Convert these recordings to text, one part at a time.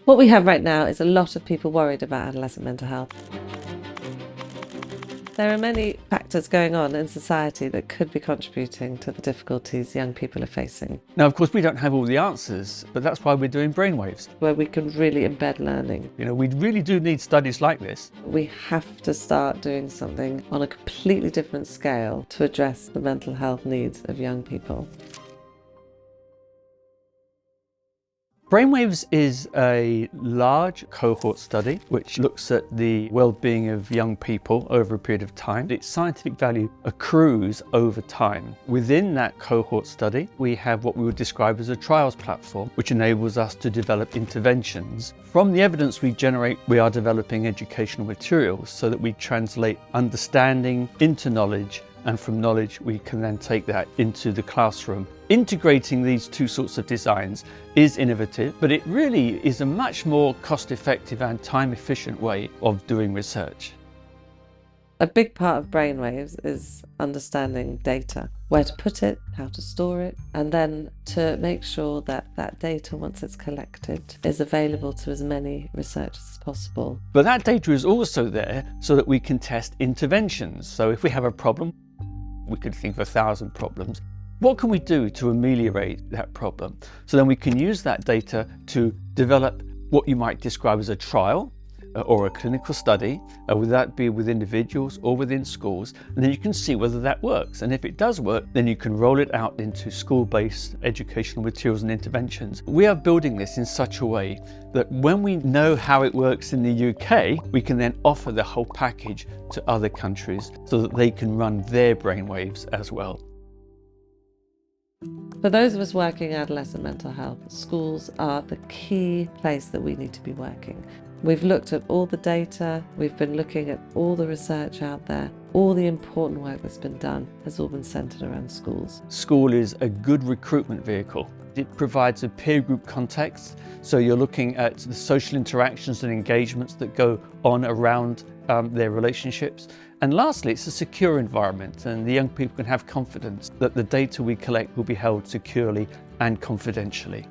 What we have right now is a lot of people worried about adolescent mental health. There are many factors going on in society that could be contributing to the difficulties young people are facing. Now, of course, we don't have all the answers, but that's why we're doing BrainWaves. Where we can really embed learning. We really do need studies like this. We have to start doing something on a completely different scale to address the mental health needs of young people. BrainWaves is a large cohort study which looks at the well-being of young people over a period of time. Its scientific value accrues over time. Within that cohort study, we have what we would describe as a trials platform, which enables us to develop interventions. From the evidence we generate, we are developing educational materials so that we translate understanding into knowledge, and from knowledge we can then take that into the classroom. Integrating these two sorts of designs is innovative, but it really is a much more cost-effective and time-efficient way of doing research. A big part of BrainWaves is understanding data, where to put it, how to store it, and then to make sure that that data, once it's collected, is available to as many researchers as possible. But that data is also there so that we can test interventions. So if we have a problem, we could think of 1,000 problems. What can we do to ameliorate that problem? So then we can use that data to develop what you might describe as a trial or a clinical study, whether that be with individuals or within schools, and then you can see whether that works. And if it does work, then you can roll it out into school-based educational materials and interventions. We are building this in such a way that when we know how it works in the UK, we can then offer the whole package to other countries so that they can run their brainwaves as well. For those of us working adolescent mental health, schools are the key place that we need to be working. We've looked at all the data, we've been looking at all the research out there, all the important work that's been done has all been centred around schools. School is a good recruitment vehicle. It provides a peer group context, so you're looking at the social interactions and engagements that go on around their relationships. And lastly, it's a secure environment, and the young people can have confidence that the data we collect will be held securely and confidentially.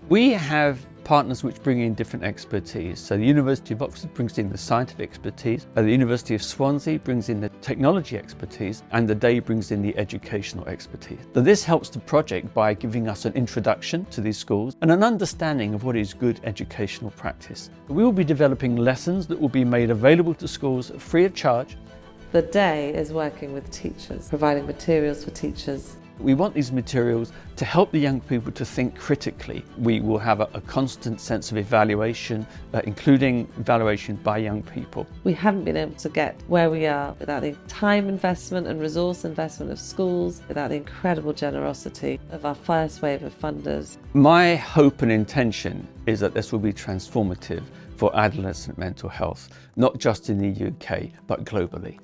We have partners which bring in different expertise. So the University of Oxford brings in the scientific expertise, the University of Swansea brings in the technology expertise, and the Day brings in the educational expertise. So this helps the project by giving us an introduction to these schools and an understanding of what is good educational practice. We will be developing lessons that will be made available to schools free of charge. The Day is working with teachers, providing materials for teachers. We want these materials to help the young people to think critically. We will have a constant sense of evaluation, including evaluation by young people. We haven't been able to get where we are without the time investment and resource investment of schools, without the incredible generosity of our first wave of funders. My hope and intention is that this will be transformative for adolescent mental health, not just in the UK, but globally.